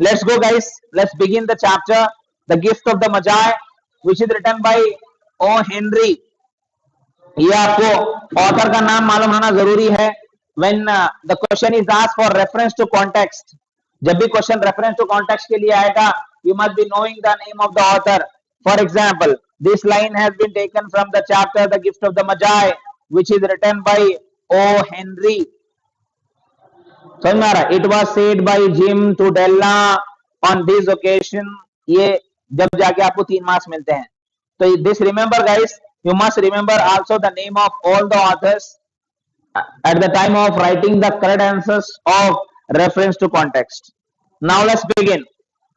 Let's go, guys. Let's begin the chapter, The Gift of the Magi, which is written by O. Henry. ये आपको author का नाम मालूम होना जरूरी है. When the question is asked for reference to context, जब भी क्वेश्चन रेफरेंस टू कॉन्टेक्स्ट के लिए आएगा, you must be knowing the name of the author. For example, this line has been taken from the chapter The Gift of the Magi, which is written by O. Henry. समझ में आ रहा है? It was said by Jim to Della on this occasion. ये जब जाके आपको 3 marks मिलते हैं. तो this remember guys, you must remember also the name of all the authors at the time of writing the correct answers of reference to context. Now let's begin.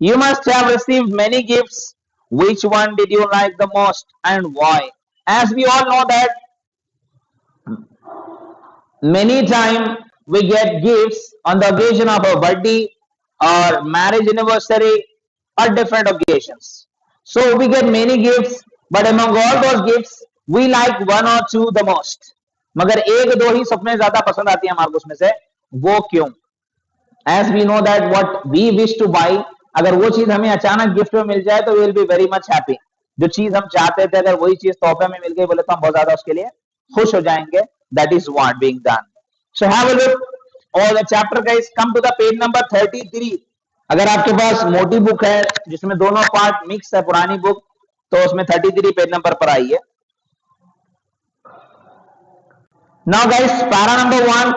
You must have received many gifts. Which one did you like the most and why? As we all know that many times we get gifts on the occasion of a birthday or marriage anniversary or different occasions. So we get many gifts, but among all those gifts, we like one or two the most. मगर एक दो ही सबसे ज्यादा पसंद आती है हमारे को उसमें से, वो क्यों? As we know that what we wish to buy, अगर वो चीज हमें अचानक गिफ्ट में मिल जाए तो we will be very much happy. जो चीज हम चाहते थे अगर वही चीज तोहफे में मिल गई बोले तो हम बहुत ज्यादा उसके लिए खुश हो जाएंगे. That is what being done. So have a look. All the chapter guys, come to the page number 33. अगर आपके पास मोटी बुक है जिसमें दोनों पार्ट मिक्स है, पुरानी बुक, तो उसमें 33 पेज नंबर पर आइए. Now guys, para number 1,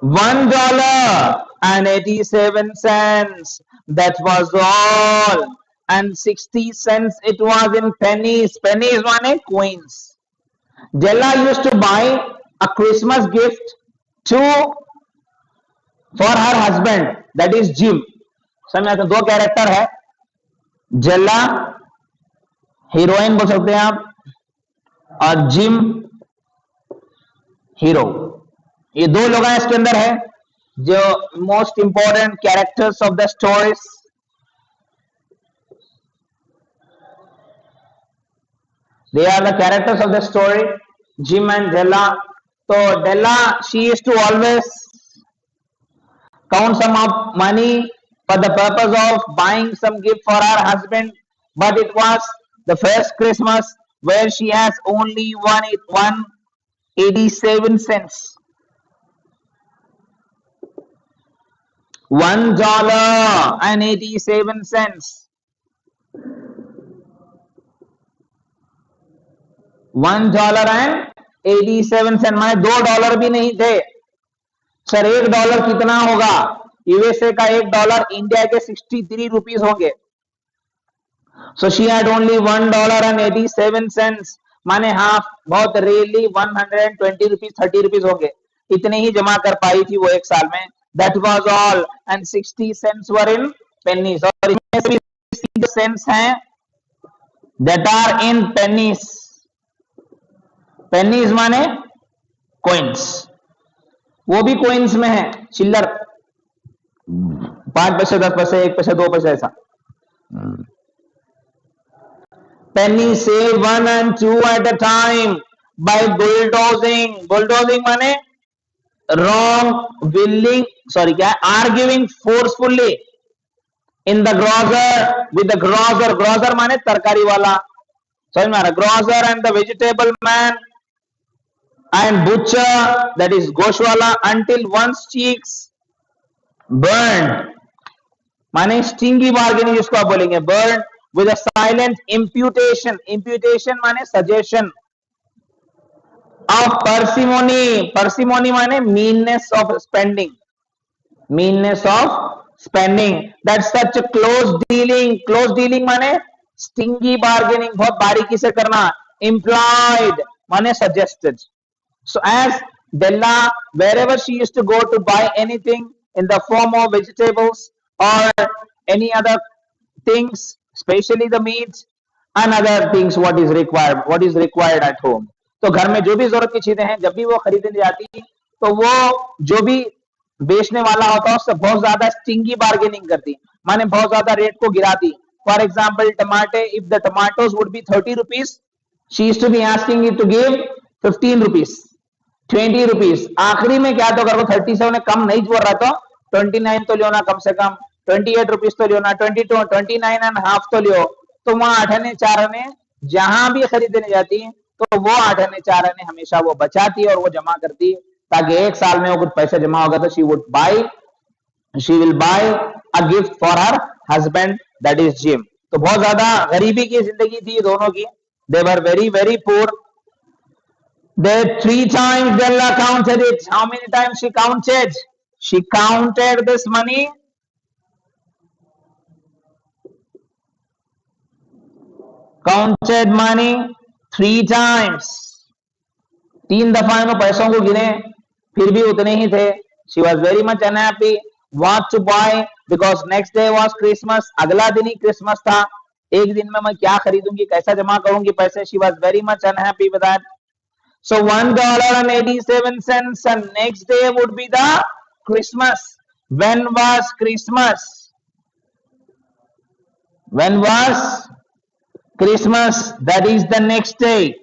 $1.87. That was all. And 60 cents it was in pennies. Pennies माने coins. Della used to buy a Christmas gift for her husband, that is Jim. समझ आता, दो character है, जेला heroine बोल सकते हैं आप, और जिम हीरो. ये दो लोग हैं इसके अंदर है जो most important characters of the stories. They are the characters of the story, Jim and Della. तो Della, she used to always count some of money for the purpose of buying some gift for her husband, but it was the first Christmas where she has only 1.87 cents. $1.87. $1.87 माने $2 भी नहीं थे. Sir $1 कितना होगा? USA का $1 India के 63 rupees होंगे. So she had only $1.87 माने हाफ, बहुत रेयरली 120 रुपीस 30 रुपीस होंगे. इतने ही जमा कर पाई थी वो एक साल में. That was all and 60 cents were in pennies. और इसमें से भी 60 सेंट्स हैं that are in pennies. Pennies माने कॉइन्स, वो भी कॉइन्स में है, चिल्लर, 5 पैसे 10 पैसे 1 पैसे 2 पैसे ऐसा. penny save 1 and 2 at a time by bulldozing. Bulldozing माने arguing forcefully in the grocer with the grocer. Grocer माने तरकारी वाला, समझ में आ रहा? Grocer and the vegetable man and butcher, that is गोश वाला, until one's cheeks burned. माने स्टिंगी बार्गेनिंग जिसको आप बोलेंगे, burned with a silent imputation. Imputation माने suggestion of parsimony. Parsimony माने meanness of spending. Meanness of spending. That's such a close dealing. Close dealing माने stingy bargaining, बहुत बारीकी से करना. Implied माने suggested. So as Della, wherever she used to go to buy anything in the form of vegetables or any other things, especially the meats and other things, what is required at home. तो घर में जो भी जरूरत की चीजें हैं, जब भी वो खरीदने जाती तो वो जो भी बेचने वाला होता है उससे बहुत ज्यादा स्टिंगी बार्गेनिंग करती, माने बहुत ज्यादा रेट को गिराती. फॉर एग्जाम्पल टमाटे, if the tomatoes would be 30 rupees, she used to be asking it to give 15 rupees, 20 rupees. आखिरी में क्या तो अगर वो 30 से उन्हें कम नहीं जोड़ रहा तो 29 तो लियो ना कम से कम, 28 रुपीज तो लियो ना, 22, 29.5 तो लियो। तो वहां 8 आने 4 आने जहां भी खरीदने जाती है तो वो 8 आने 4 आने हमेशा वो बचाती है और वो जमा करती है, ताकि एक साल में वो कुछ पैसे जमा होगा तो she will buy a gift for her husband, that is Jim. तो बहुत ज्यादा गरीबी की जिंदगी थी दोनों की, they were very very poor. They 3 times Della counted it. How many times she counted? She counted this money. Counted money 3 times. 3 दफा इन्होंने पैसों को गिने, फिर भी उतने ही थे. She was very much unhappy. What to buy? Because next day was Christmas. अगला दिन ही क्रिसमस था. एक दिन में मैं क्या खरीदूंगी, कैसा जमा करूंगी पैसे? She was very much unhappy with that. So $1.87, and next day would be the Christmas. When was Christmas? When was Christmas? That is the next day.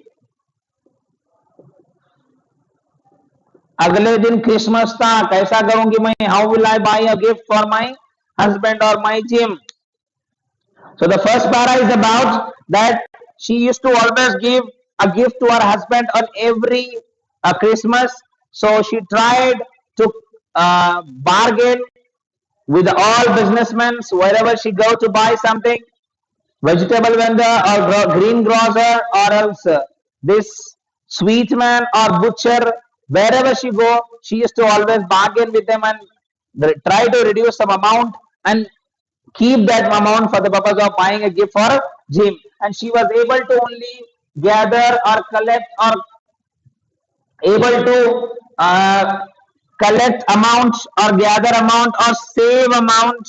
अगले दिन क्रिसमस था. कैसा करूंगी मैं? How will I buy a gift for my husband or my Jim? So the first para is about that she used to always give a gift to her husband on every Christmas. So she tried to bargain with all businessmen wherever she go to buy something, vegetable vendor or green grocer, or else this sweet man or butcher. Wherever she go, she used to always bargain with them and try to reduce some amount and keep that amount for the purpose of buying a gift for Jim. And she was able to only gather or collect or able to collect amount or gather amount or save amount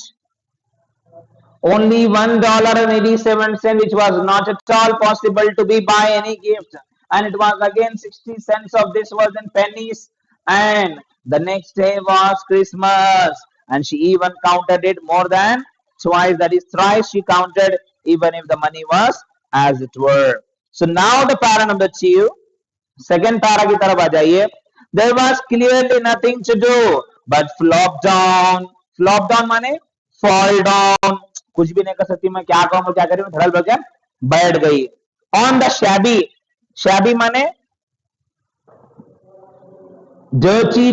only $1.87, which was not at all possible to be buy any gift. And it was again 60 cents of this was in pennies. And the next day was Christmas, and she even counted it more than twice, that is thrice she counted, even if the money was as it were. So now the para number 2, second para की तरफ आ जाइए. There was clearly nothing to do but flop down. Flop down माने fall down. कुछ भी नहीं कर सकती मैं, क्या कहूँ क्या करूँ, धड़ल बगैर बैठ गई. On the shabby. Shabby माने dirty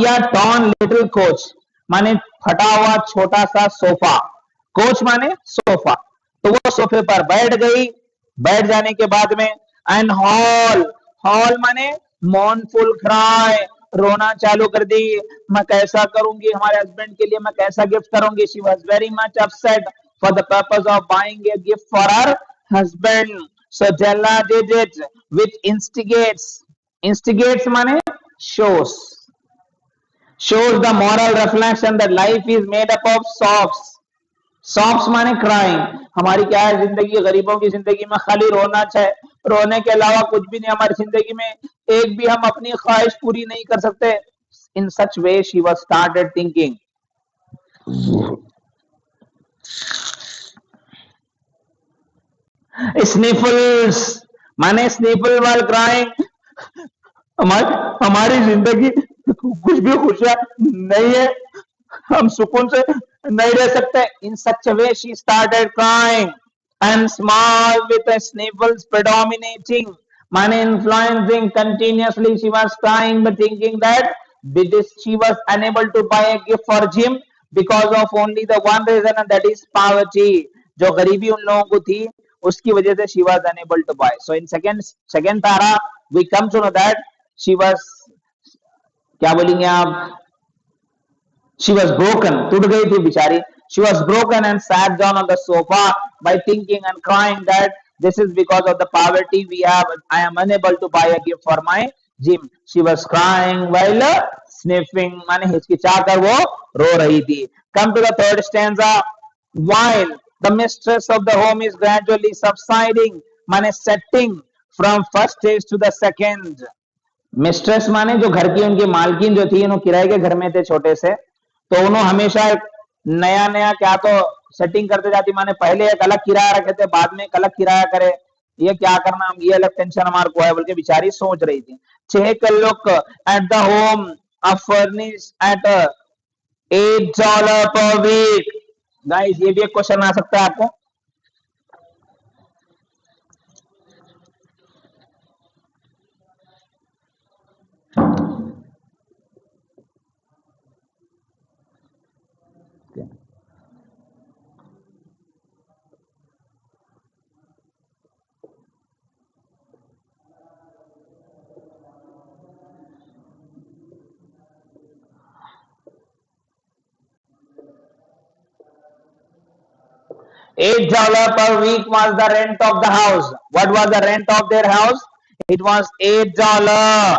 या torn little coach, माने फटा हुआ छोटा सा सोफा. कोच माने सोफा. तो वो सोफे पर बैठ गई. बैठ जाने के बाद में एंड हॉल माने mournful cry, रोना चालू कर दी. मैं कैसा करूंगी हमारे हस्बैंड के लिए, मैं कैसा गिफ्ट करूंगी. She was very much upset for the purpose of buying a gift for her husband. So Della did it, which instigates माने shows the moral reflection that life is made up of sobs माने crying. हमारी क्या है जिंदगी, गरीबों की जिंदगी में खाली रोना है. रोने के अलावा कुछ भी नहीं हमारी जिंदगी में. एक भी हम अपनी ख्वाहिश पूरी नहीं कर सकते. In such way she was started thinking. Sniffles माने sniffle while crying. हमारी जिंदगी कुछ भी खुशियां नहीं है, हम सुकून से नहीं रह सकते. In such a way she started crying and small with the sniffles predominating, माने influencing continuously. She was crying but thinking that she was unable to buy a gift for Jim because of only the one reason, and that is poverty. जो गरीबी उन लोगों को थी उसकी वजह से she was unable to buy. So in second para we come to know that she was, क्या बोलेंगे आप, she was broken, टूट गई थी बेचारी. She was broken and sat down on the sofa by thinking and crying that this is because of the poverty we have. I am unable to buy a gift for my Jim. She was crying while sniffing, माने हिचकिचाकर वो रो रही थी. Come to the third stanza. While the mistress of the home is gradually subsiding, माने setting from first stage to the second. Mistress माने जो घर की उनकी मालकिन जो थी, उन्होंने किराए के घर में थे छोटे से, तो उन्होंने हमेशा एक नया क्या तो सेटिंग करते जाती. माने पहले एक अलग किराया रखे थे, बाद में एक अलग किराया करे. ये क्या करना, हम ये अलग टेंशन हमारे को है बोल के बेचारी सोच रही थी. Take a look at the home, a furnish at $8 per week. Guys ये भी एक क्वेश्चन आ सकता है आपको। $8 per week was the rent of the house. What was the rent of their house? It was $8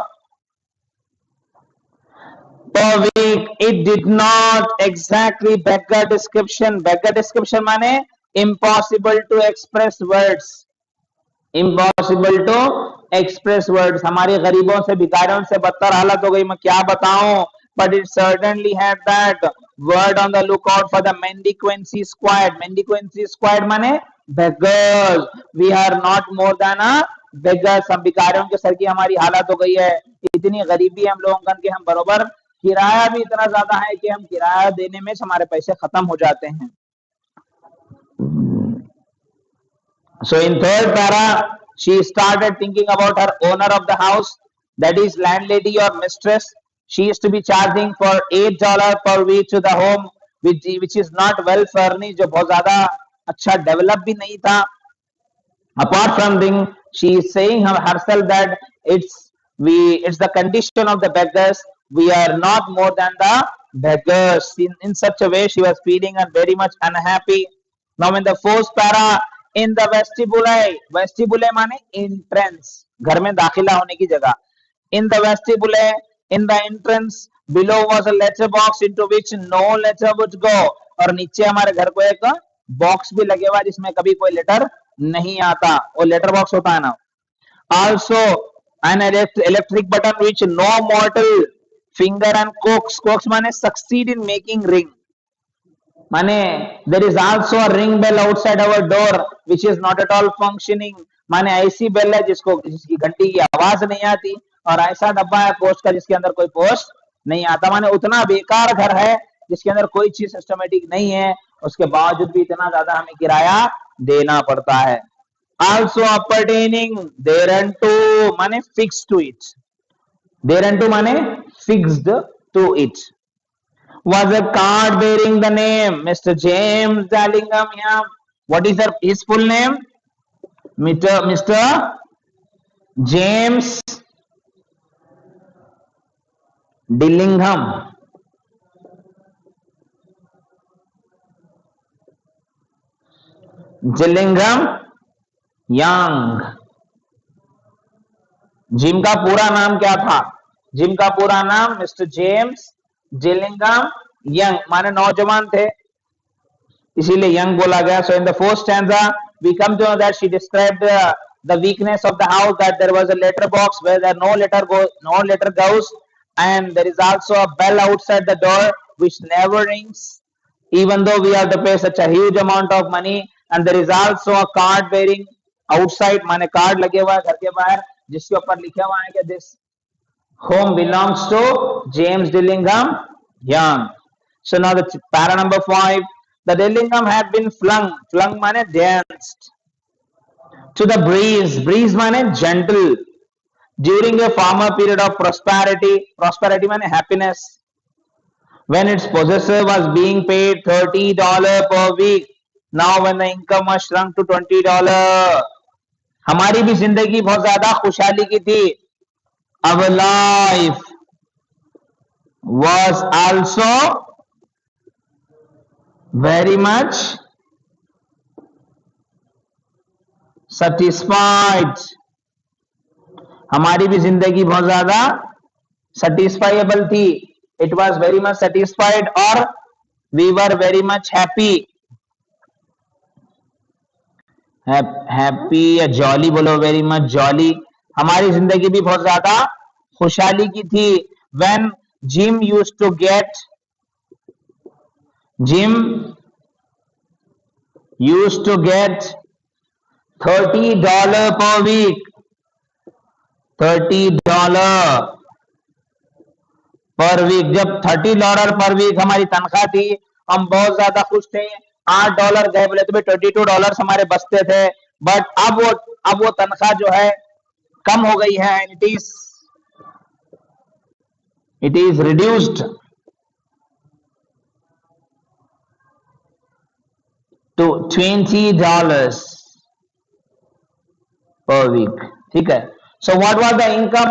per week. It did not exactly beggar description. Beggar description माने impossible to express words. Impossible to express words. हमारी गरीबों से भिखारियों से बदतर हालत हो गई, मैं क्या बताऊं। But it certainly had that word on the look out for the mendicancy squad. Mendicancy squad माने beggars. We are not more than a beggars. हम भिखारियों के सर की हमारी हालत हो गई है। इतनी गरीबी हम लोगों के, हम बरोबर किराया भी इतना ज्यादा है कि हम किराया देने में हमारे पैसे खत्म हो जाते हैं। So in third para, she started thinking about her owner of the house, that is landlady or mistress. She used to be charging for $8 per week to the home, which is not well furnished, जो बहुत ज़्यादा अच्छा develop भी नहीं था। Apart from thing, she is saying herself that it's the condition of the beggars. We are not more than the beggars. In such a way, she was feeling very much unhappy. Now in the fourth para, in the vestibule माने entrance, घर में दाखिला होने की जगह। In the vestibule, in the entrance below was a letter box into which no letter would go. और नीचे हमारे घर को एक बॉक्स भी लगे हुआ जिसमें कभी कोई लेटर नहीं आता, वो लेटर बॉक्स होता है ना। Also an electric button which no mortal finger and coax माने succeed in making ring, माने there is also a ring bell outside our door which is not at all functioning, माने ऐसी bell है जिसकी घंटी की आवाज नहीं आती, और ऐसा डब्बा है पोस्ट का जिसके अंदर कोई पोस्ट नहीं आता। माने उतना बेकार घर है जिसके अंदर कोई चीज सिस्टमेटिक नहीं है, उसके बावजूद भी इतना ज्यादा हमें किराया देना पड़ता है। Also appertaining thereunto माने fixed to it, thereunto माने fixed to it, was a card bearing the name Mr. James Dillingham Young. What is his full name? Mr. James Dillingham. Dillingham Young. Gym का पूरा नाम क्या था? Gym का पूरा नाम मिस्टर जेम्स जिलिंगम यंग, माने नौजवान थे इसीलिए यंग बोला गया। So in the fourth stanza we come to know that she described the weakness of the house, that there was a letter box where there no letter goes, and there is also a bell outside the door which never rings even though we have to pay such a huge amount of money, and there is also a card bearing outside, माने card लगे हुआ है घर के बाहर जिसके ऊपर लिखा हुआ है कि this home belongs to James Dillingham Young. So now the para number 5, the Dillingham had been flung माने danced to the breeze माने gentle, during a former period of prosperity माने happiness, when its possessor was being paid $30 per week. Now when the income was shrunk to $20. हमारी भी जिंदगी बहुत ज्यादा खुशहाली की थी। Our life was also very much satisfied. हमारी भी जिंदगी बहुत ज्यादा satisfiable थी। It was very much satisfied, or we were very much happy. Happy या जॉली बोलो, वेरी मच जॉली। हमारी जिंदगी भी बहुत ज्यादा खुशहाली की थी। When Jim used to get $30 per week, $30 पर वीक। जब $30 पर वीक हमारी तनख्वाह थी, हम बहुत ज्यादा खुश थे। $8 गए बोले तो भी $22 हमारे बचते थे। बट अब वो तनख्वाह जो है कम हो गई है। It is reduced to $20 per week. ठीक है। So what was the income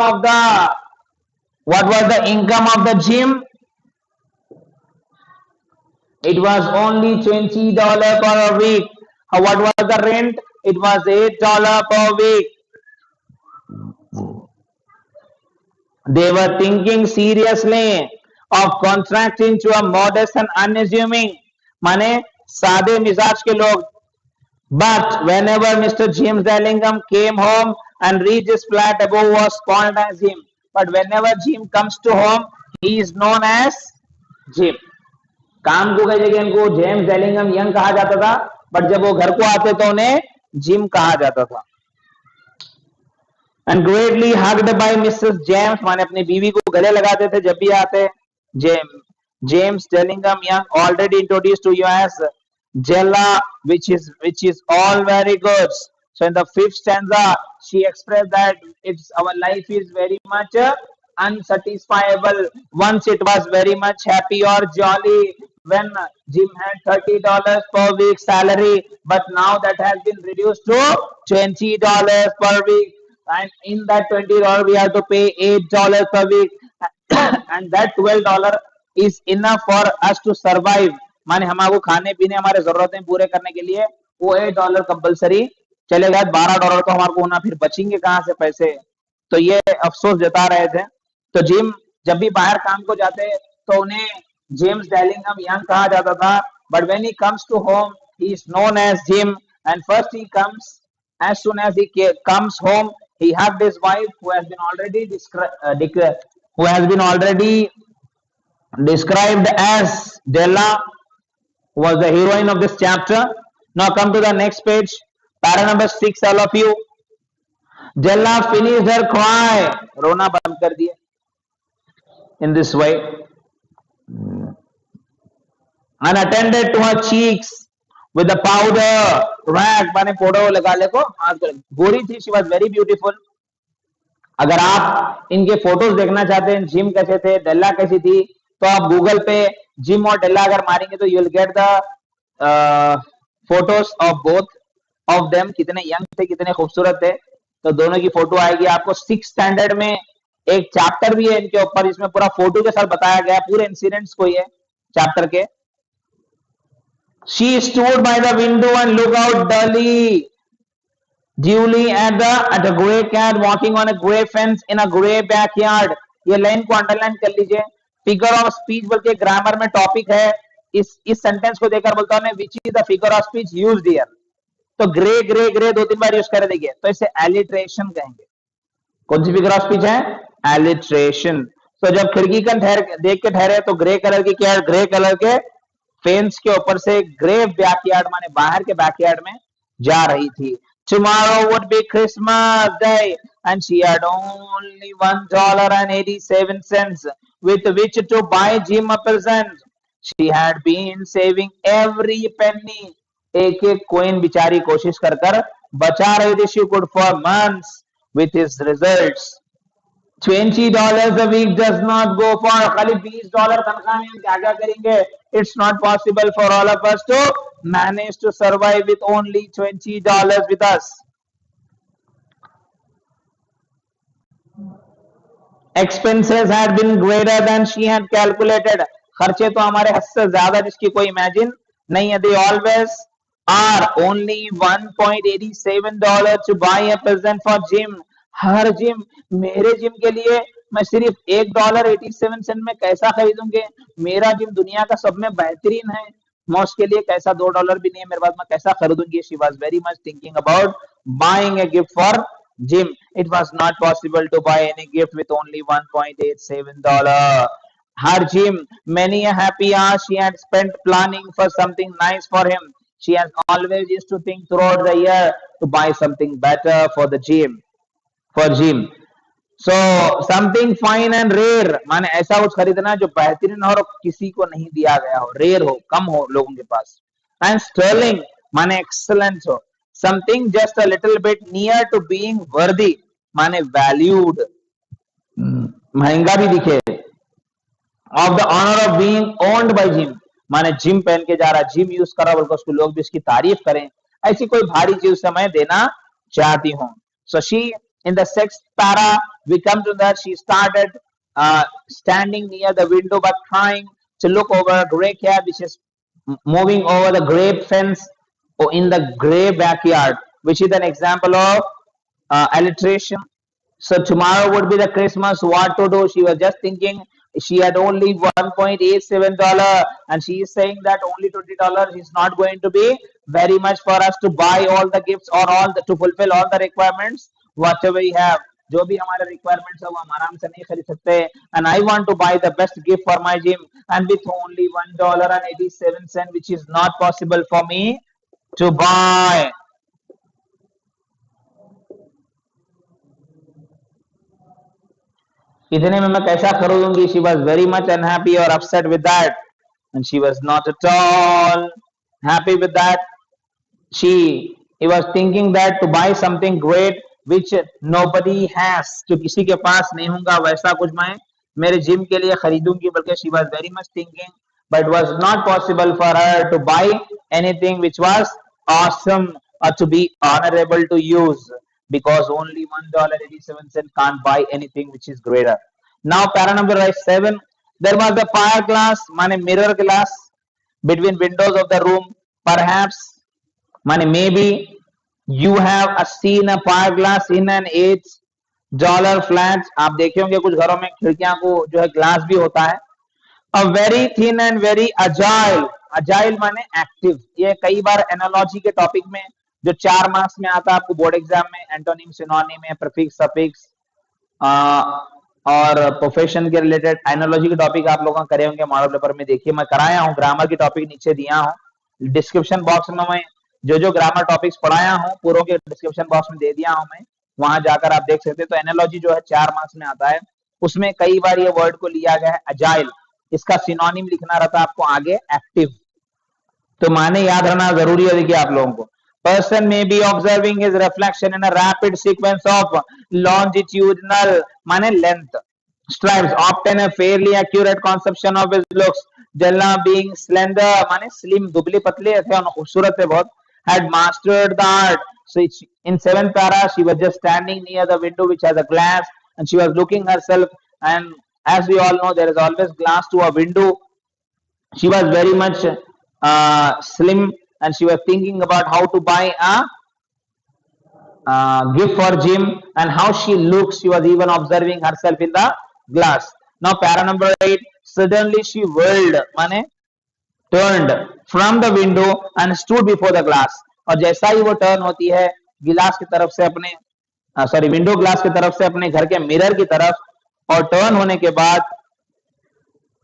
of the gym? It was only $20 per week. What was the rent? It was $8 per week. They were thinking seriously of contracting to a modest and unassuming, माने सादे मिजाज के लोग. But whenever Mr. James Dallingham came home and reached his flat, above was called as Jim. But whenever Jim comes to home, he is known as Jim. काम को कई जगह इनको जेम्स डेलिंगम यंग कहा जाता था, बट जब वो घर को आते तो उन्हें जिम कहा जाता था. And greatly hugged by Mrs. James, माने अपनी बीवी को गले लगाते थे जब भी आते. James Dallingham Young, already introduced to you as Jella, which is all very good. So in the 5th stanza, she expressed that our life is very much unsatisfiable. Once it was very much happy or jolly when Jim had $30 per week salary, but now that has been reduced to $20 per week. And in that $20 we have to pay $8 per week, and that $12 is enough for us to survive. माने हमारे खाने पीने हमारे जरूरतें पूरे करने के लिए वो $8 कंपलसरी चलेगा. $12 तो हमारे को होना, फिर बचेंगे कहां से पैसे. तो ये अफसोस जता रहे थे. तो जिम जब भी बाहर काम को जाते तो उन्हें जेम्स डेलिंगम यंग कहा जाता था. But when he comes to home he is known as Jim. And first he comes, as soon as he comes home, he hugged his wife, who has been already described as Della, who was the heroine of this chapter. Now come to the next page, para number 6, all of you. Della finished her cry, रोना बंद कर दिए, in this way, and attended to her cheeks with the powder rag. माने powder लगा ले को गोरी थी. She was very beautiful. अगर आप इनके फोटोज देखना चाहते हैं, जिम कैसे थे, डेल्ला कैसी थी, तो आप गूगल पे जिम और डेल्ला अगर मारेंगे तो you will get the photos of both of them. कितने यंग थे, कितने खूबसूरत थे, तो दोनों की फोटो आएगी आपको. 6th स्टैंडर्ड में एक चैप्टर भी है इनके ऊपर, इसमें पूरा फोटो के साथ बताया गया पूरे इंसिडेंट्स को ये चैप्टर के. She stood by the window and looked out dully at a grey cat walking on a grey fence in a grey backyard. ये लाइन को अंडरलाइन कर लीजिए. फिगर ऑफ स्पीच बल्कि ग्रामर में टॉपिक है. इस सेंटेंस को देखकर बोलता हूं which is the figure of speech used here. तो ग्रे ग्रे ग्रे 2-3 बार यूज कर देंगे तो इसे एलिट्रेशन कहेंगे. कौन सी फिगर ऑफ स्पीच है? एलिट्रेशन. तो जब खिड़की का देख के ठहरे तो ग्रे कलर की क्या, ग्रे कलर के फेंस के ऊपर से ग्रे बैकयार्ड माने बाहर के बैकयार्ड में जा रही थी. Tomorrow would be Christmas Day and she had only $1.87 with which to buy Jim a present. She had been saving every penny. एक एक कोइन बिचारी कोशिश कर कर बचा रही थी. She could for months with his results. $20 a week does not go far. खाली $20 तनख्वाह में हम क्या क्या करेंगे? It's not possible for all of us to manage to survive with only $20 with us. Expenses had been greater than she had calculated. खर्चे तो हमारे हद से ज्यादा जिसकी कोई इमेजिन नहीं है. They always are only $1.87 to buy a present for Jim. Her gym, मेरे जिम के लिए मैं सिर्फ $1.87 में कैसा खरीदूंगे? मेरा जिम दुनिया का सब में बेहतरीन है, मैं उसके लिए कैसा $2 भी नहीं है मेरे पास, मैं कैसा खरीदूंगी? She was very much thinking about buying a gift for Jim. It was not possible to buy any gift with only $1.87. Her Jim, many a happy hour she had spent planning for something nice for him. She has always used to think throughout the year to buy something better for the Jim. For Jim. So something fine and rare, माने ऐसा कुछ खरीदना जो बेहतरीन हो और किसी को नहीं दिया गया हो, रेयर हो, कम हो लोगों के पास। एंड स्टर्लिंग माने एक्सलेंस हो, something just a little bit near to being worthy माने वैल्यूड, महंगा भी दिखे। Of the honour of being owned by Jim, माने जिम पहन के जा रहा है, जिम यूज कर रहा है, बल्कि उसको लोग भी उसकी तारीफ करें, ऐसी कोई भारी चीज से मैं देना चाहती हूँ। So she in the sixth para we come to that she started standing near the window but trying to look over a gray cat which is moving over the gray fence or in the gray backyard, which is an example of alliteration. So tomorrow would be the Christmas. What to do? She was just thinking. She had only $1.87, and she is saying that only $20 is not going to be very much for us to buy all the gifts or to fulfill all the requirements whatever we have. जो भी हमारे requirements है वो हम आराम से नहीं खरीद सकते. And I want to buy the best gift for my gym, and with only $1.87, which is not possible for me to buy. इतने में मैं कैसा खरीदूंगी? She was very much unhappy or upset with that, and she was not at all happy with that. She was thinking that to buy something great which nobody has, जो किसी के पास नहीं होगा वैसा कुछ मैं मेरे जिम के लिए खरीदूंगी, बल्कि she was very much thinking, but it was not possible for her to buy anything which was awesome or to be honorable to use, because only $1.87 can't buy anything which is greater. Now, para number 7, there was the fire glass, mane mirror glass, between windows of the room. Perhaps, mane maybe you have seen a fire glass in an $8 flat. आप देखे होंगे कुछ घरों में खिड़कियां को जो है ग्लास भी होता है. A very thin and very agile. Agile माने एक्टिव. ये कई बार एनालॉजी के टॉपिक में जो 4 मार्क्स में आता है आपको बोर्ड एग्जाम में, एंटोनिम, सिनोनिम में, प्रीफिक्स, सफिक्स और प्रोफेशन के रिलेटेड एनालॉजी के टॉपिक आप लोगों करे होंगे मॉडल पेपर में. देखिए मैं कराया हूँ, ग्रामर की टॉपिक नीचे दिया हूँ, डिस्क्रिप्शन बॉक्स में मैं जो ग्रामर टॉपिक्स पढ़ाया हूँ पूरों के डिस्क्रिप्शन बॉक्स में दे दिया हूँ मैं, वहां जाकर आप देख सकते हैं. तो एनालॉजी जो है 4 मार्क्स में आता है, उसमें कई बार ये वर्ड को लिया गया है अजाइल. इसका सिनोनिम लिखना रहता है आपको आगे एक्टिव. तो माने याद रखना जरूरी है. देखिए आप लोगों को, person may be observing his reflection in a rapid sequence of longitudinal माने length stripes, often a fairly accurate conception of his looks. Jalla being slender माने slim, दुबले पतले थे और खूबसूरत थे बहुत, had mastered the art. So in 7th para she was just standing near the window which has a glass, and she was looking herself, and as we all know there is always glass to a window. She was very much slim, and she was thinking about how to buy a gift for Jim, and how she looks. She was even observing herself in the glass. Now para number 8, suddenly she whirled माने turned from the window and stood before the glass. और जैसा ही वो turn होती है गिलास की तरफ से अपने विंडो ग्लास की तरफ से अपने घर के मिरर की तरफ, और टर्न होने के बाद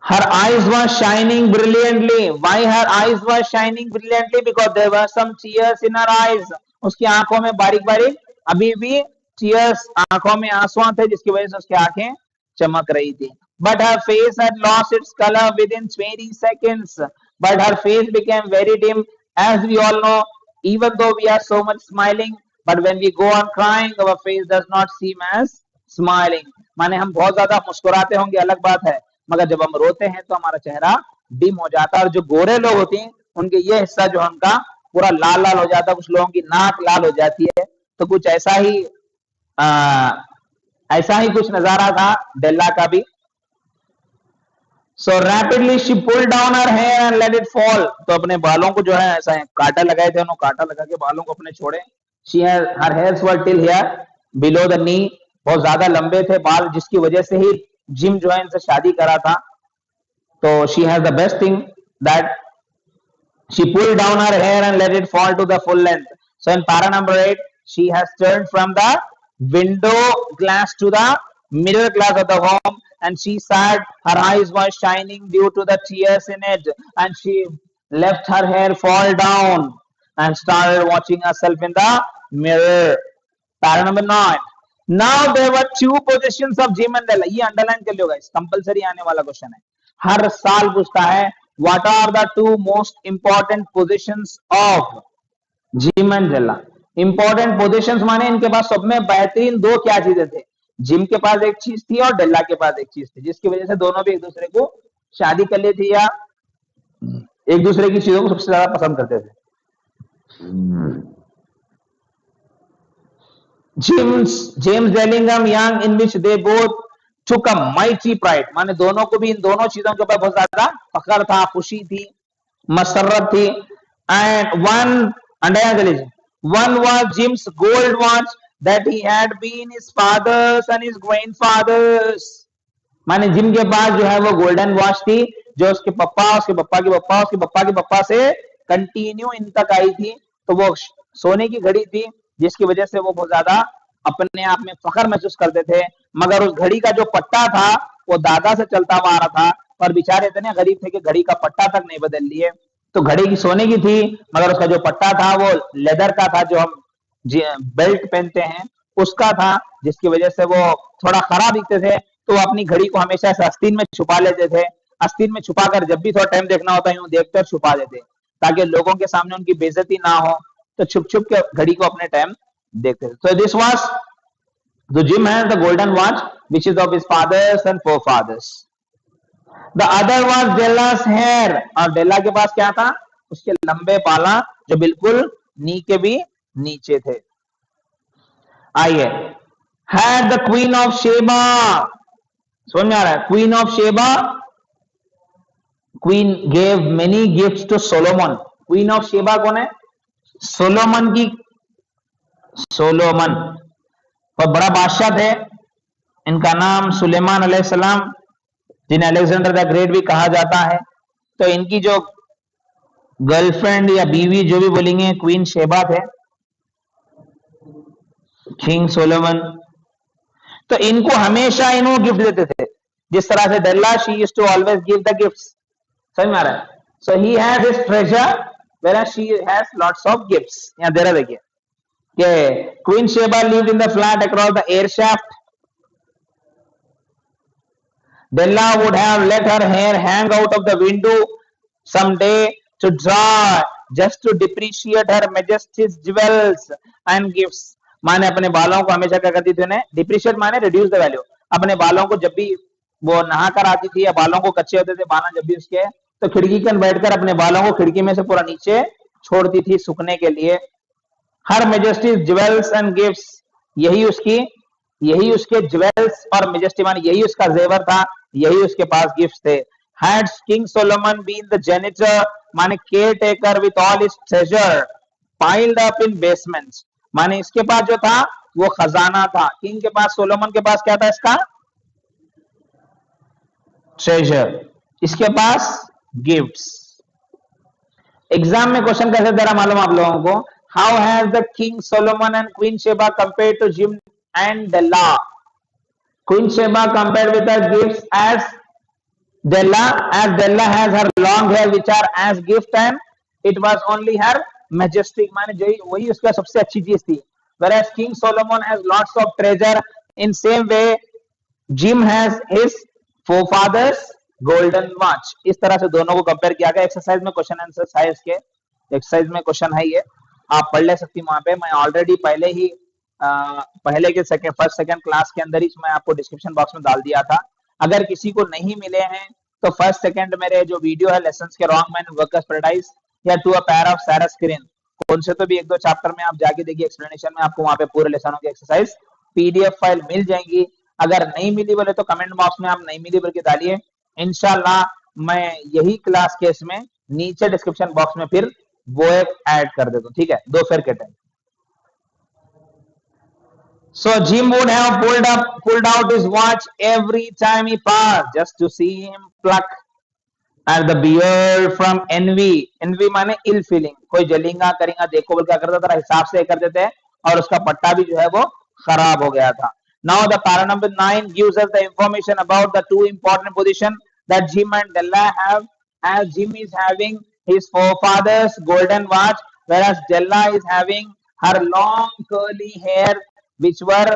her eyes were shining brilliantly. Why her eyes were shining brilliantly? Because there were some tears in her eyes. उसकी आंखों में बारीक बारीक अभी भी tears, आंखों में आंसू थे जिसकी वजह से उसकी आंखें चमक रही थी. But her face had lost its color within 20 seconds. But her face became very dim, as we all know. Even though we are so much smiling, but when we go on crying, our face does not seem as smiling. माने हम बहुत ज्यादा मुस्कुराते होंगे अलग बात है, मगर जब हम रोते हैं तो हमारा चेहरा डिम हो जाता है. और जो गोरे लोग होते हैं उनके ये हिस्सा जो उनका पूरा लाल लाल हो जाता है, कुछ लोगों की नाक लाल हो जाती है. तो कुछ ऐसा ही कुछ नजारा था डेल्ला का भी. So rapidly she pulled down her hair and let it fall. तो अपने बालों को जो है ऐसा कांटा लगाए थे, उन्होंने कांटा लगा के बालों को अपने छोड़े. her hairs were till here below the knee. बहुत ज्यादा लंबे थे बाल, जिसकी वजह से ही जिम जो है इनसे शादी करा था. तो she has the best thing that she pulled down her hair and let it fall to the full length. So in para number 8, she has turned from the window glass to the mirror glass of the home, and she said her eyes were shining due to the tears in it, and she left her hair fall down and started watching herself in the mirror. Para number 9, now there were two positions of Jim and Della. ये underline कर लो guys, compulsory आने वाला question है, हर साल पूछता है। What are the two most important positions of Jim and Della. Important positions माने इनके पास सब में बेहतरीन दो क्या चीजें थे, जिम के पास एक चीज थी और डेला के पास एक चीज थी, जिसकी वजह से दोनों भी एक दूसरे को शादी कर ली थी या एक दूसरे की चीजों को सबसे ज्यादा पसंद करते थे। James Bellingham young, in which they both took a mighty pride, माने दोनों को भी इन दोनों चीजों के ऊपर बहुत ज्यादा फख्र था, खुशी थी, मसरत थी। And one was Jim's gold watch that he had been his father's and his grandfather's, माने जिम के पास जो है वो गोल्डन वॉच थी जो उसके पप्पा, उसके पप्पा के पप्पा, उसके पप्पा के पप्पा से कंटिन्यू इन तक आई थी। तो वो सोने की घड़ी थी जिसकी वजह से वो बहुत ज्यादा अपने आप में फख्र महसूस करते थे। मगर उस घड़ी का जो पट्टा था वो दादा से चलता हुआ आ रहा था, और बेचारे इतने गरीब थे कि घड़ी का पट्टा तक नहीं बदल लिए। तो घड़ी की सोने की थी मगर उसका जो पट्टा था वो लेदर का था, जो हम बेल्ट पहनते हैं उसका था, जिसकी वजह से वो थोड़ा खराब दिखते थे। तो वो अपनी घड़ी को हमेशा आस्तीन में छुपा लेते थे, आस्तीन में छुपाकर जब भी थोड़ा टाइम देखना होता है यूं देखकर छुपा देते ताकि लोगों के सामने उनकी बेइज्जती ना हो, तो छुप छुप के घड़ी को अपने टाइम देखते थे। तो this was the Jim has the golden watch which is of his father's and forefathers. The other was Della's hair, और डेला के पास क्या था, उसके लंबे बाला जो बिल्कुल नी के भी नीचे थे। आइए, had the queen of Sheba, समझ में आ रहा है, queen of Sheba, queen gave many gifts to Solomon. Queen of Sheba कौन है, सोलोमन की, सोलोमन और बड़ा बादशाह थे, इनका नाम सुलेमान अलैहिस्सलाम, जिन्हें अलेक्जेंडर द ग्रेट भी कहा जाता है। तो इनकी जो गर्लफ्रेंड या बीवी जो भी बोलेंगे क्वीन शेबा थे, किंग सोलोमन। तो इनको हमेशा इन्हों गिफ्ट देते थे, जिस तरह से Della she used to always give the gifts, समझ में आ रहा है। So he has his treasure where she has lots of gifts. यहां दे रहा देखिए कि queen Sheba lived in the flat across the air shaft. Della would have let her hair hang out of the window some day to dry, just to depreciate her majesty's jewels and gifts. माने अपने बालों को हमेशा क्या करती थी उन्हें depreciate, माने रिड्यूस द वैल्यू। अपने बालों को जब भी वो नहा कर आती थी या बालों को कच्चे होते थे बाला जब भी उसके, तो खिड़की के बैठकर अपने बालों को खिड़की में से पूरा नीचे छोड़ती थी सूखने के लिए। हर मेजेस्टीज ज्वेल्स एंड गिफ्ट्स, यही उसके ज्वेल्स और मेजेस्टी माने यही उसका जेवर था, यही उसके पास गिफ्ट्स थे। Had King Solomon been the janitor, माने caretaker with all his treasure piled up in basements, माने इसके पास जो था वो खजाना था। किंग के पास, सोलोमन के पास क्या था, इसका ट्रेजर, इसके पास गिफ्ट्स। एग्जाम में क्वेश्चन कैसे दे रहा मालूम आप लोगों को, how has the king Solomon and queen Sheba compared to Jim and Della? Queen Sheba compared with her gifts as Della has her long hair which are as gift and it was only her majestic, माने जो वही उसका सबसे अच्छी चीज थी। Whereas King Solomon has lots of treasure, in same way Jim has his forefathers golden watch। इस तरह से दोनों को कंपेयर किया गया। एक्सरसाइज में क्वेश्चन आंसर है, इसके एक्सरसाइज में क्वेश्चन है, ये आप पढ़ ले सकती वहां पे। मैं ऑलरेडी पहले ही पहले के फर्स्ट सेकंड क्लास के अंदर ही मैं आपको डिस्क्रिप्शन बॉक्स में डाल दिया था। अगर किसी को नहीं मिले हैं तो फर्स्ट सेकंड मेरे जो वीडियो है लेसन्स के रॉन्ग मैन वर्कर्स पैराडाइज या टू अ पैर ऑफ सारा स्क्रीन, उनसे तो भी एक दो चैप्टर में आप जाके देखिए, एक्सप्लेनेशन में आपको वहां पे पूरे लेसनों की एक्सरसाइज पीडीएफ फाइल मिल जाएंगी। अगर नहीं मिली बोले तो कमेंट बॉक्स में आप नहीं मिली बोल के डालिए, इंशाल्लाह मैं यही क्लास के इसमें नीचे डिस्क्रिप्शन बॉक्स में फिर वो एक ऐड कर देता हूं, ठीक है, दोपहर के time. So Jim would have pulled out his watch every time he passed just to see him pluck at the beard from envy. Envy माने ill feeling, कोई जलेगा करेगा देखो बोल क्या करता था, हिसाब से करते थे और उसका पट्टा भी जो है वो खराब हो गया था। Now the para number 9 gives us the information about the two important positions that Jim and Della have, as Jim is having his forefather's golden watch whereas Della is having her long curly hair which were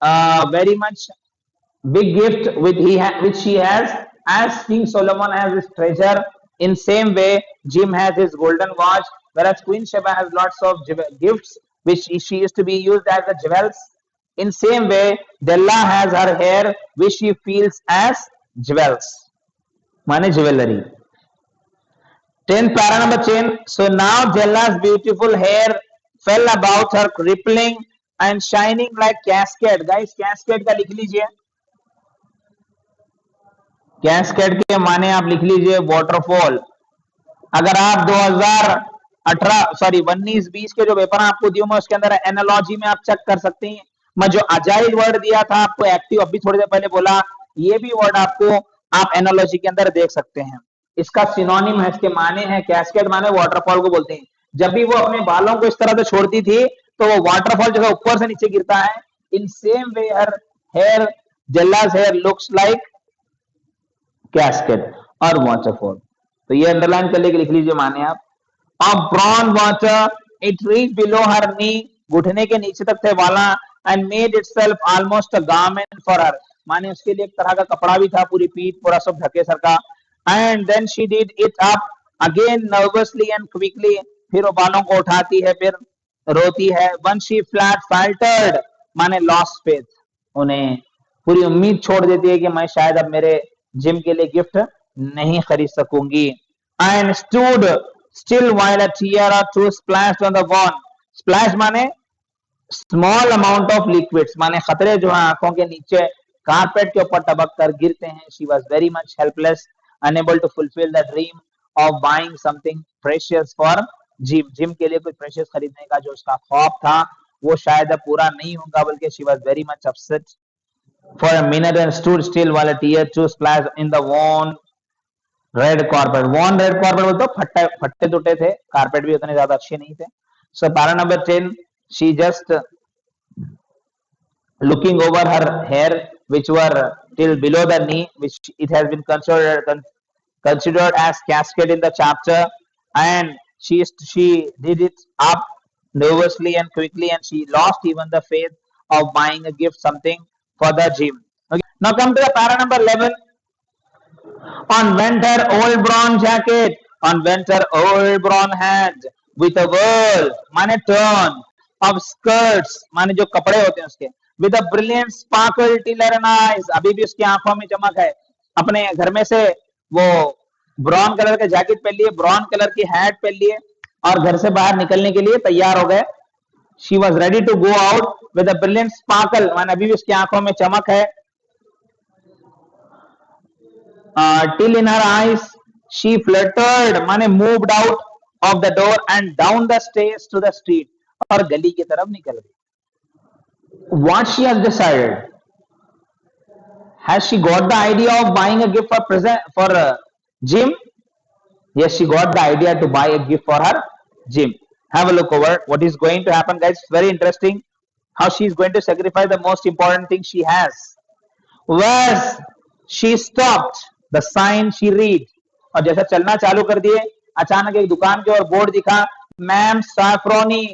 very much big gift which she has, as King Solomon has his treasure. In same way, Jim has his golden watch, whereas Queen Sheba has lots of gifts which she used to be used as the jewels. In same way, Della has her hair which she feels as jewels, माने jewelry. 10th para number 10. So now Della's beautiful hair fell about her, rippling and shining like cascade. Guys, cascade का लिख लीजिए. Cascade के माने आप लिख लीजिए waterfall. अगर आप 19-20 के जो पेपर आपको दिया मैं उसके अंदर एनालॉजी में आप चेक कर सकते हैं. मैं जो अजाइल वर्ड दिया था आपको एक्टिव अभी थोड़ी देर पहले बोला, ये भी वर्ड आपको आप एनालॉजी के अंदर देख सकते हैं. इसका सिनोनिम है, इसके माने हैं. कैस्केड माने वाटरफॉल को बोलते हैं. जब भी वो अपने बालों को इस तरह से छोड़ती थी तो वो वाटरफॉल जो है ऊपर से नीचे गिरता है. In same way her hair, Della's hair looks like cascade और वाटरफॉल. तो ये अंडरलाइन कर लेके लिख लीजिए माने आप. अब brown water it reach below her knee, घुटने के नीचे तक थे वाला, and made itself almost a garment for her, माने उसके लिए एक तरह का कपड़ा भी था, पूरी पीठ पूरा सब ढके सर का. And then she did it up again nervously and quickly, फिर वो बालों को उठाती है, फिर रोती है. वन शी फ्लैट फाल्टर्ड माने लॉस्ट फेथ, उन्हें पूरी उम्मीद छोड़ देती है कि मैं शायद अब मेरे जिम के लिए गिफ्ट नहीं खरीद सकूंगी. And stood still while a tear or two splashed on the wall. Splash माने स्मॉल अमाउंट ऑफ लिक्विड्स, माने खतरे जो है आंखों के नीचे कारपेट के ऊपर टपक कर गिरते हैं. She was very much helpless, unable to fulfil the dream of buying something precious for Jim. Jim के लिए कोई प्रेशियस खरीदने का जो उसका ख्वाब था वो शायद अब पूरा नहीं होगा, बल्कि she was very much upset. For a minute and stood still while a tear too splashed in the worn red carpet. Worn red carpet बोलते फट्टे फट्टे टूटे थे, कारपेट भी उतने ज्यादा अच्छे नहीं थे. So para number 10, she just looking over her hair which were till below the knee, which it has been considered as cascade in the chapter, and she did it up nervously and quickly, and she lost even the faith of buying a gift something for the gym. Okay. Now come to the para number 11. On went her old brown jacket, on went her old brown hat, with a whirl माने turn of skirts माने जो कपड़े होते हैं उसके, with a brilliant sparkle till her eyes, अभी भी उसकी आंखों में चमक है. अपने घर में से वो ब्राउन कलर के जैकेट पहन लिए, ब्राउन कलर की हैट पहन लिए और घर से बाहर निकलने के लिए तैयार हो गए. She was ready to go out with a brilliant sparkle, माने अभी भी उसकी आंखों में चमक है. Till in her eyes she fluttered माने moved out of the door and down the stairs to the street, और गली की तरफ निकल गई. What she has decided? Has she got the idea of buying a gift for Jim? Yes, she got the idea to buy a gift for her Jim. Have a look over what is going to happen, guys. It's very interesting how she is going to sacrifice the most important thing she has. Whereas she stopped, the sign she read, और जैसा चलना चालू कर दिए अचानक एक दुकान के और बोर्ड दिखा, ma'am Sofronie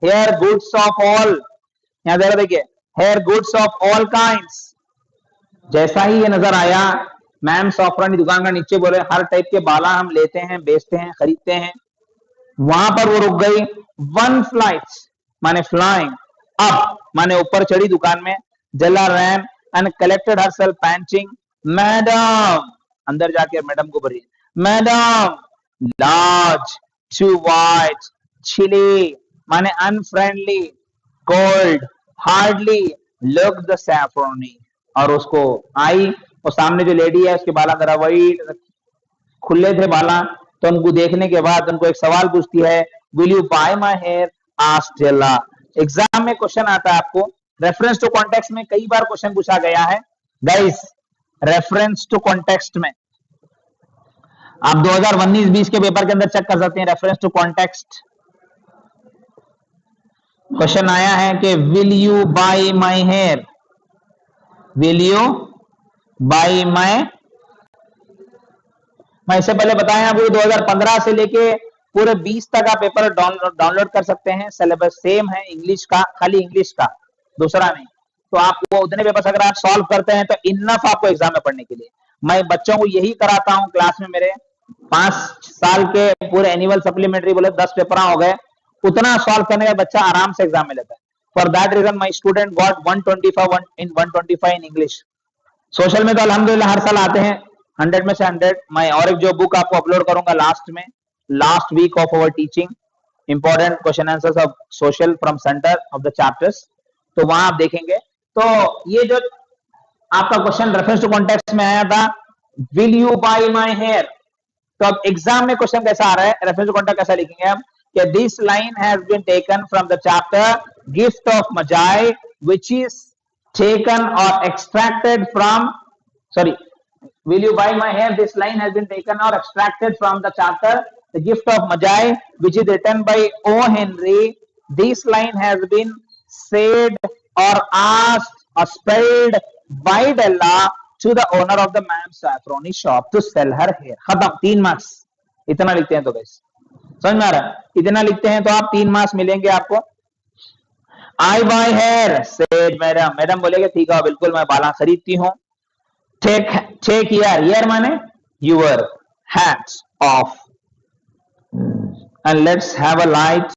hair goods of all. यहाँ जरा देखिए, hair goods of all kinds. जैसा ही ये नजर आया, मैम सैफ्रोनी दुकान का नीचे बोले हर टाइप के बाला हम लेते हैं, बेचते हैं, खरीदते हैं. वहां पर वो रुक गई. वन फ्लाइट माने फ्लाइंग, अप माने ऊपर चढ़ी दुकान में. Della ran and collected herself panting, madam, अंदर जाके मैडम को भरी, madam, large, too white, chilly माने unfriendly, cold, hardly look the Sofronie. और उसको आई और सामने जो लेडी है उसके बाला जरा वाइट खुले थे बाला, तो उनको देखने के बाद उनको एक सवाल पूछती है, will you buy my hair, asked Della. Exam में क्वेश्चन आता है आपको, रेफरेंस टू कॉन्टेक्स्ट में कई बार क्वेश्चन पूछा गया है गाइस. रेफरेंस टू कॉन्टेक्स्ट में आप 2019-20 के पेपर के अंदर चेक कर सकते हैं. रेफरेंस टू कॉन्टेक्स्ट क्वेश्चन आया है कि will you buy my hair, will you buy my. मैं इससे पहले बताया आपको 2015 से लेके पूरे 20 तक आप पेपर डाउनलोड कर सकते हैं. सिलेबस सेम है इंग्लिश का, खाली इंग्लिश का, दूसरा नहीं. तो आप वो उतने पेपर्स अगर आप सॉल्व करते हैं तो इनफ आपको एग्जाम में पढ़ने के लिए। मैं बच्चों को यही कराता हूं क्लास में, मेरे 5 साल के पूरे एनुअल सप्लीमेंट्री बोले 10 पेपर हो गए, उतना सॉल्व करने का बच्चा आराम से एग्जाम में लेता है। For that reason my student got 125 in English. Social में तो अल्हम्दुलिल्लाह हर साल आते हैं 100 में से 100। मैं और एक जो बुक आपको अपलोड करूंगा लास्ट में, last week of our teaching, important question answers of social from centre of the chapters, तो वहां आप देखेंगे। तो ये जो आपका क्वेश्चन रेफरेंस टू कॉन्टेक्स्ट में आया था, will you buy my hair, तो अब एग्जाम में क्वेश्चन कैसा आ रहा है, रेफरेंस टू कॉन्टेक्स्ट कैसा लिखेंगे हम कि this line has been taken from the chapter gift of Magi which is taken or extracted from, sorry, will you buy my hair, this line has been taken or extracted from the chapter The Gift of Magi, which is written by O. Henry. This line has been said or asked or spelled by Della to the owner of the Ma'am Saffroni shop to sell her hair. खत्म, 3 marks. इतना लिखते हैं तो बस समझ में आ रहा है, इतना लिखते हैं तो आप 3 मार्क्स मिलेंगे आपको। I buy hair, said madam. Madam बोलेगे ठीक है बिल्कुल मैं बाला खरीदती हूँ। Take here माने your hats off and let's have a light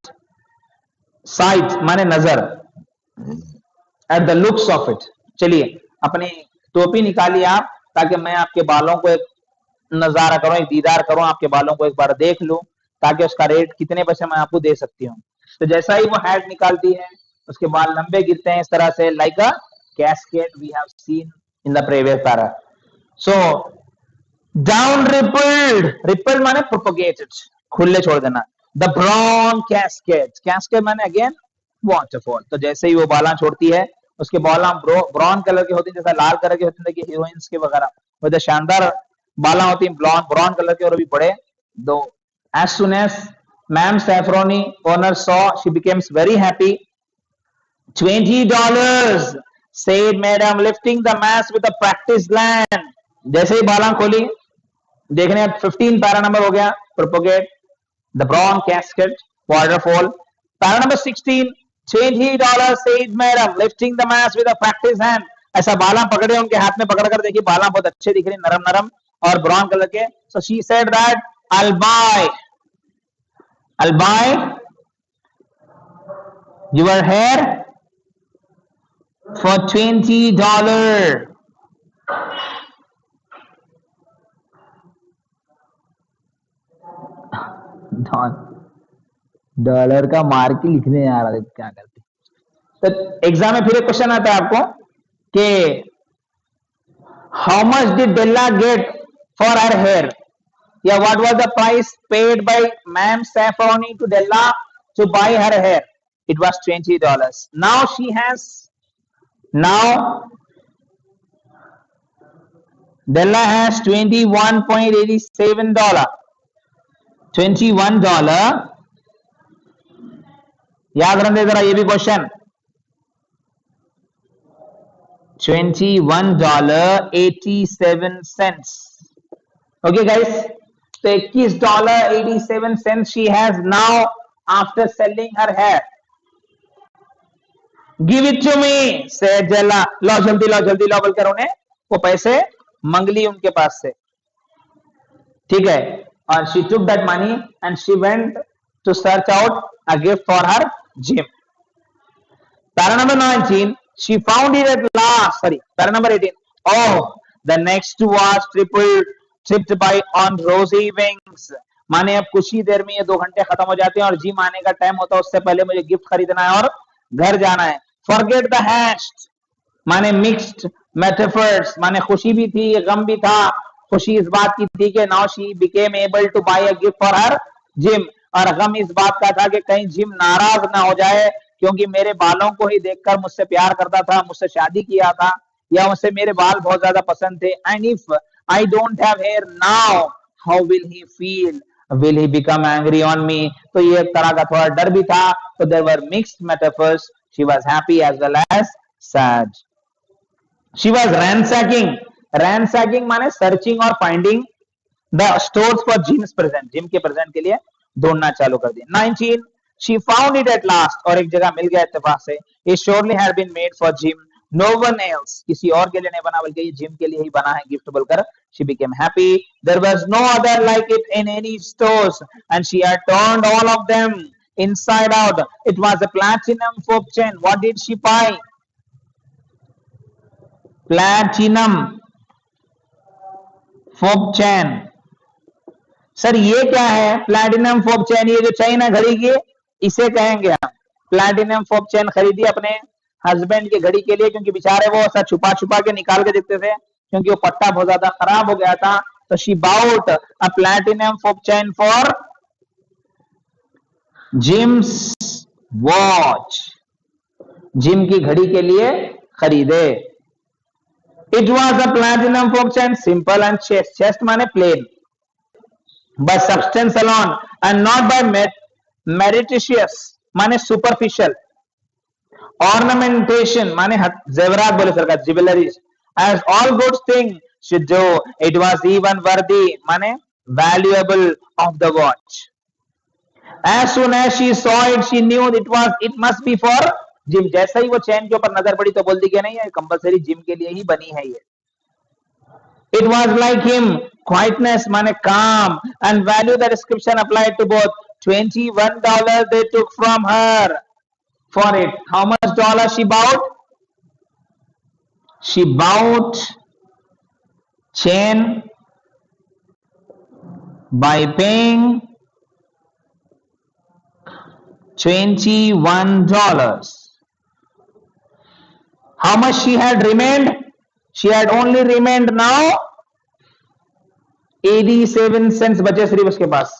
sight माने नजर at the looks of it। चलिए अपनी टोपी निकालिए आप, ताकि मैं आपके बालों को एक नजारा करूं, एक दीदार करूं, आपके बालों को एक बार देख लूं, ताकि उसका रेट कितने पैसे मैं आपको दे सकती हूँ। तो जैसा ही वो हैट निकालती है उसके बाल लंबे गिरते हैं इस तरह से, like a cascade we have seen in the previous para. So down rippled, rippled माने प्रोपगेटेड, खुले छोड़ देना। द ब्राउन कैस्केड, कैस्केड माने अगेन वाटरफॉल। तो जैसे ही वो बाला छोड़ती है उसके बाला ब्राउन कलर के होते हैं, जैसा लाल कलर के होते हैं हीरोइंस के वगैरह, वो जो शानदार बाला होती है ब्राउन कलर के और भी बड़े। दो as soon as Ma'am Saffroni owner saw, she becomes very happy. $20, said madam, lifting the mass with a practice gland। जैसे ही बाला खोली, देखने 15 पैरा नंबर हो गया, propagate the brown cascade waterfall। Para number 16, $20, said madam, lifting the mass with a practice hand। ऐसा बाला पकड़े, उनके हाथ में पकड़ कर देखिए, बाला बहुत अच्छे दिख रहे, नरम नरम और ब्राउन कलर के। So she said that I'll buy your hair for $20। Dollar का मार्क ही लिखने आ रहा है, क्या करते। तो एग्जाम में फिर एक क्वेश्चन आता है आपको कि how much did Della get for her hair, या what was the price paid by ma'am Sofronie to Della to buy her hair. It was $20. Now Della has $21.87। $21, याद रखते जरा ये भी क्वेश्चन, $21.87। ओके गाइस, तो $21.87 she has now after selling her hair। Give it to me, said Della। लो जल्दी लो बोलकर उन्हें वो पैसे मांग लिए उनके पास से, ठीक है। और she took that money and she went to search out a gift for her Jim। Para number 19, she found it at last। Sorry, para number 18, oh the next was tripped by on rosy wings। माने अब कुछ ही देर में ये 2 घंटे खत्म हो जाते हैं और जिम आने का टाइम होता है, उससे पहले मुझे गिफ्ट खरीदना है और घर जाना है। Forget the hashed माने मिक्स्ड मेटाफर्स, माने खुशी भी थी गम भी था। खुशी इस बात की थी कि now she became able to buy a gift for her Jim, और गम इस बात का था कि कहीं जिम नाराज ना हो जाए, क्योंकि मेरे बालों को ही देखकर मुझसे प्यार करता था, मुझसे शादी किया था, या मुझसे मेरे बाल बहुत ज्यादा पसंद थे। And if I don't have hair now how will he feel, will he become angry on me. तो ये एक तरह का थोड़ा डर भी था। तो there were mixed metaphors, she was happy as well as sad. She was ransacking माने सर्चिंग और finding the stores for Jim's present, Jim के प्रेजेंट के लिए ढूंढना चालू कर दिया। 19, she found it at last, और एक जगह मिल गया इत्तेफाक से। It surely had been made for Jim no one else, किसी और के लिए नहीं बना बल्कि ये जिम के लिए ही बना है गिफ्ट बोलकर she became happy. There was no other like it in any stores and she had turned all of them inside out. It was a platinum fork chain. What did she buy? Platinum fork chain. Sir ये क्या है? Platinum fob chain, ये जो chain है घड़ी की, इसे कहेंगे हम प्लैटिनम फोक चेन। खरीदी अपने हस्बैंड की घड़ी के लिए, क्योंकि बेचारे वो ऐसा छुपा छुपा के निकाल के देखते थे, क्योंकि वो पट्टा बहुत ज्यादा खराब हो गया था। तो she bought a platinum fob chain for Jim's watch, Jim की घड़ी के लिए खरीदे। It was a platinum fob chain, simple and chaste, chaste माने plain, by substance alone and not by meretricious माने superficial, ornamentation माने जेवरात बोले सरकार, jewelries, as all good things should do. It was even worthy माने valuable of the watch. As soon as she saw it, she knew it must be for gym. जैसे ही वो चैन के ऊपर नजर पड़ी तो बोल दी कि नहीं, ये कंपलसरी जिम के लिए ही बनी है ये। It was like him, quietness माने calm, and value the description applied to both. $21 they took from her for it. How much dollars she bought? She bought chain by paying $21. How much she had remained? She had only remained now 87 cents बचे सिर्फ उसके पास।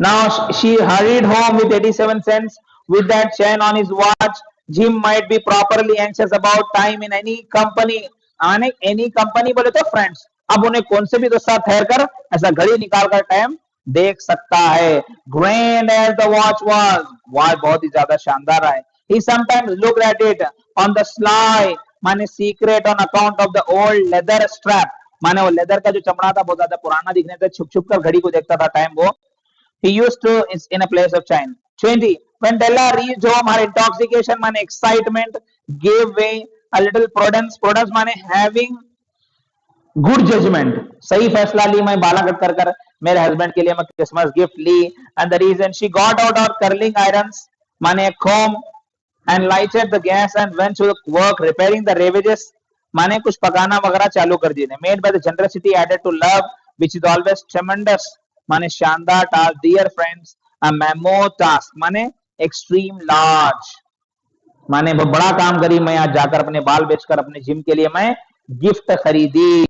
Now she hurried home with 87 cents with that chain on his watch. Jim might be properly anxious about time in any company. आने any company बोले तो friends, अब उन्हें कौन से भी दोस्त साथ ठहर कर ऐसा घड़ी निकाल कर टाइम देख सकता है। Grand as the watch was, watch बहुत ही ज्यादा शानदार है। He sometimes looked at it on the sly, माने secret, on account of the old leather strap, माने वो लेदर का जो चमड़ा था बहुत ज्यादा पुराना दिखने से छुप छुप कर घड़ी को देखता था टाइम वो। He used to in a place of China. 20. When Della reached home, her intoxication माने excitement gave way a little prudence. Prudence माने having good judgment, सही फैसला ली मैं बालाघाट कर कर मेरे हस्बैंड के लिए मैं क्रिसमस गिफ्ट ली। And the reason she got out her curling irons माने comb and lighted the gas and went to work repairing the ravages माने कुछ पकाना वगैरह चालू कर दिए। Made by the generosity added to love which is always tremendous माने शानदार task, dear friends, a mammoth task माने extreme large, माने बहुत बड़ा काम करी मैं आज जाकर अपने बाल बेचकर अपने जिम के लिए मैं गिफ्ट खरीदी।